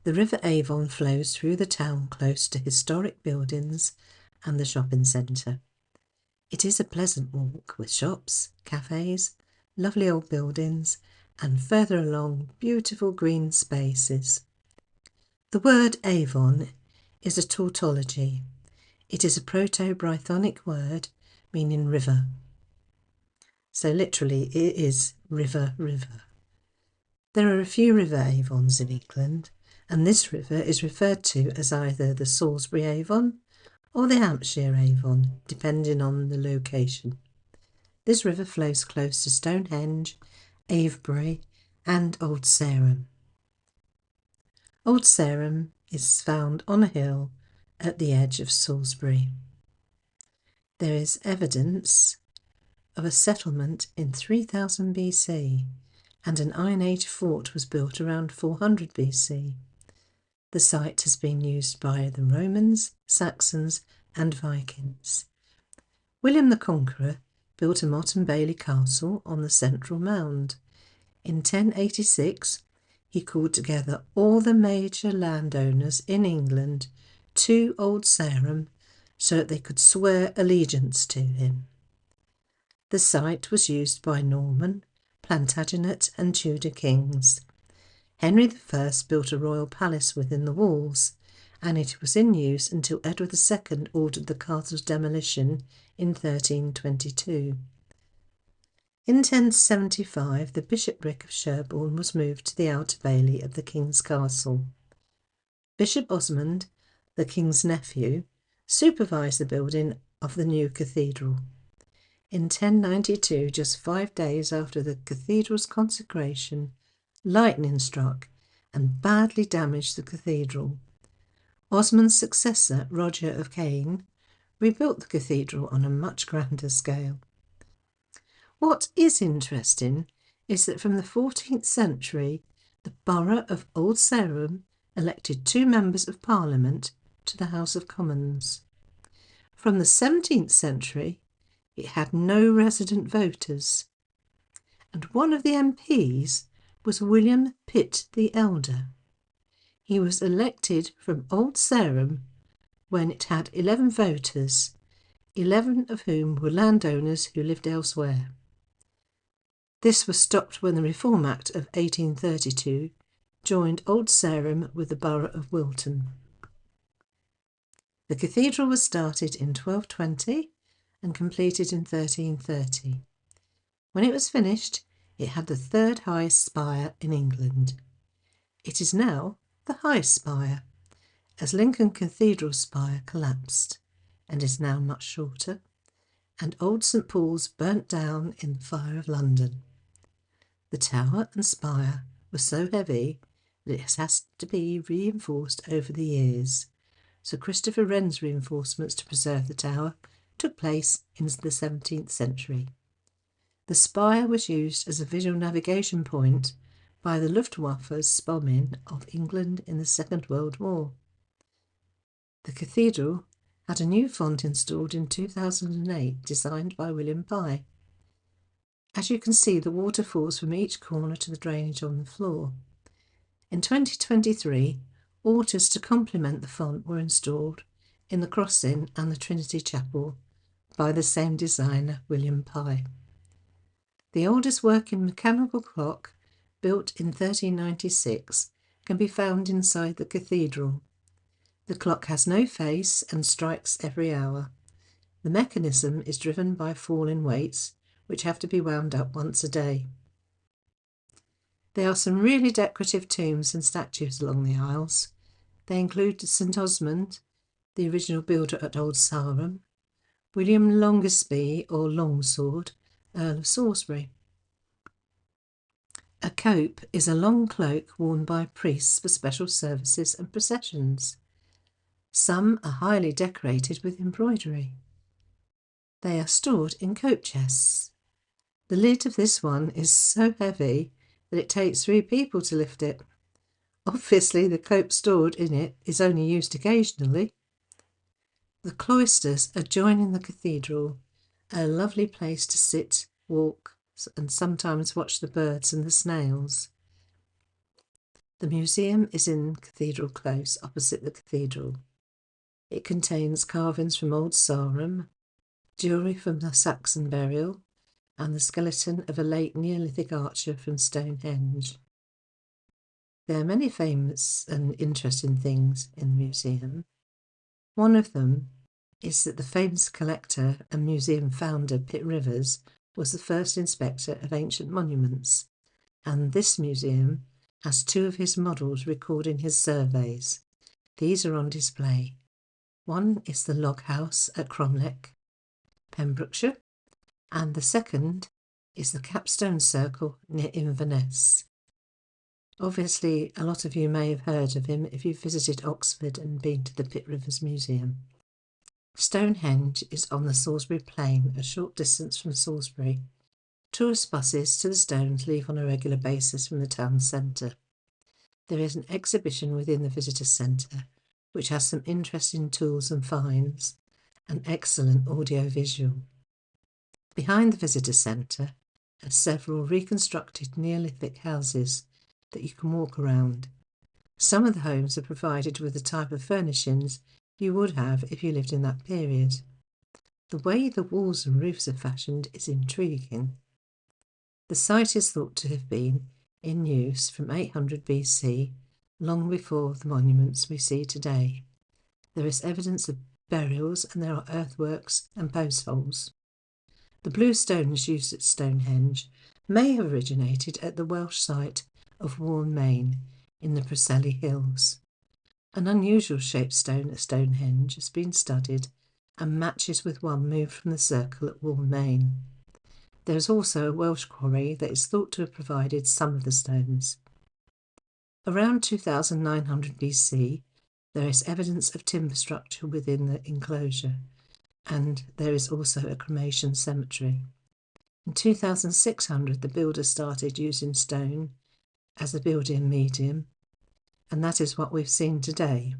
The River Avon flows through the town close to historic buildings and the shopping centre. It is a pleasant walk with shops, cafes, lovely old buildings, and further along beautiful green spaces. The word Avon is a tautology. It is a Proto-Brythonic word meaning river. So literally it is river, river. There are a few river Avons in England, and this river is referred to as either the Salisbury Avon or the Hampshire Avon, depending on the location. This river flows close to Stonehenge, Avebury and Old Sarum. Old Sarum is found on a hill at the edge of Salisbury. There is evidence of a settlement in 3000 BC, and an Iron Age fort was built around 400 BC. The site has been used by the Romans, Saxons and Vikings. William the Conqueror built a Motte and Bailey castle on the central mound. In 1086, he called together all the major landowners in England to Old Sarum so that they could swear allegiance to him. The site was used by Norman, Plantagenet and Tudor kings. Henry I built a royal palace within the walls, and it was in use until Edward II ordered the castle's demolition in 1322. In 1075, the bishopric of Sherborne was moved to the Outer Bailey of the King's Castle. Bishop Osmond, the King's nephew, supervised the building of the new cathedral. In 1092, just 5 days after the cathedral's consecration, lightning struck and badly damaged the cathedral. Osmond's successor, Roger of Caen, rebuilt the cathedral on a much grander scale. What is interesting is that from the 14th century, the borough of Old Sarum elected 2 members of Parliament to the House of Commons. From the 17th century, it had no resident voters, and one of the MPs was William Pitt the Elder. He was elected from Old Sarum when it had 11 voters, 11 of whom were landowners who lived elsewhere. This was stopped when the Reform Act of 1832 joined Old Sarum with the borough of Wilton. The cathedral was started in 1220 and completed in 1330. When it was finished, it had the 3rd highest spire in England. It is now the highest spire, as Lincoln Cathedral's spire collapsed and is now much shorter, and Old St Paul's burnt down in the fire of London. The tower and spire were so heavy that it has to be reinforced over the years, so Christopher Wren's reinforcements to preserve the tower took place in the 17th century. The spire was used as a visual navigation point by the Luftwaffe's bombing of England in the Second World War. The cathedral had a new font installed in 2008, designed by William Pye. As you can see, the water falls from each corner to the drainage on the floor. In 2023, altars to complement the font were installed in the crossing and the Trinity Chapel by the same designer, William Pye. The oldest working mechanical clock, built in 1396, can be found inside the cathedral. The clock has no face and strikes every hour. The mechanism is driven by falling weights, which have to be wound up once a day. There are some really decorative tombs and statues along the aisles. They include St Osmond, the original builder at Old Sarum, William Longaspee or Longsword, Earl of Salisbury. A cope is a long cloak worn by priests for special services and processions. Some are highly decorated with embroidery. They are stored in cope chests. The lid of this one is so heavy that it takes 3 people to lift it. Obviously, the cope stored in it is only used occasionally. The cloisters adjoining the cathedral are a lovely place to sit, walk, and sometimes watch the birds and the snails. The museum is in Cathedral Close, opposite the cathedral. It contains carvings from old Sarum, jewellery from the Saxon burial, and the skeleton of a late Neolithic archer from Stonehenge. There are many famous and interesting things in the museum. One of them is that the famous collector and museum founder Pitt Rivers was the first inspector of ancient monuments, and this museum has two of his models recording his surveys. These are on display. One is the log house at Cromlech, Pembrokeshire, and the second is the Capstone Circle near Inverness. Obviously, a lot of you may have heard of him if you've visited Oxford and been to the Pitt Rivers Museum. Stonehenge is on the Salisbury Plain, a short distance from Salisbury. Tourist buses to the stones leave on a regular basis from the town centre. There is an exhibition within the visitor centre, which has some interesting tools and finds, and excellent audio-visual. Behind the visitor centre are several reconstructed Neolithic houses that you can walk around. Some of the homes are provided with the type of furnishings you would have if you lived in that period. The way the walls and roofs are fashioned is intriguing. The site is thought to have been in use from 800 BC, long before the monuments we see today. There is evidence of burials and there are earthworks and post holes. The blue stones used at Stonehenge may have originated at the Welsh site of Warne, Main, in the Preseli Hills. An unusual shaped stone at Stonehenge has been studied and matches with one moved from the circle at Warne, Main. There is also a Welsh quarry that is thought to have provided some of the stones. Around 2900 BC, there is evidence of timber structure within the enclosure, and there is also a cremation cemetery. In 2600, the builder started using stone as a building medium, and that is what we've seen today.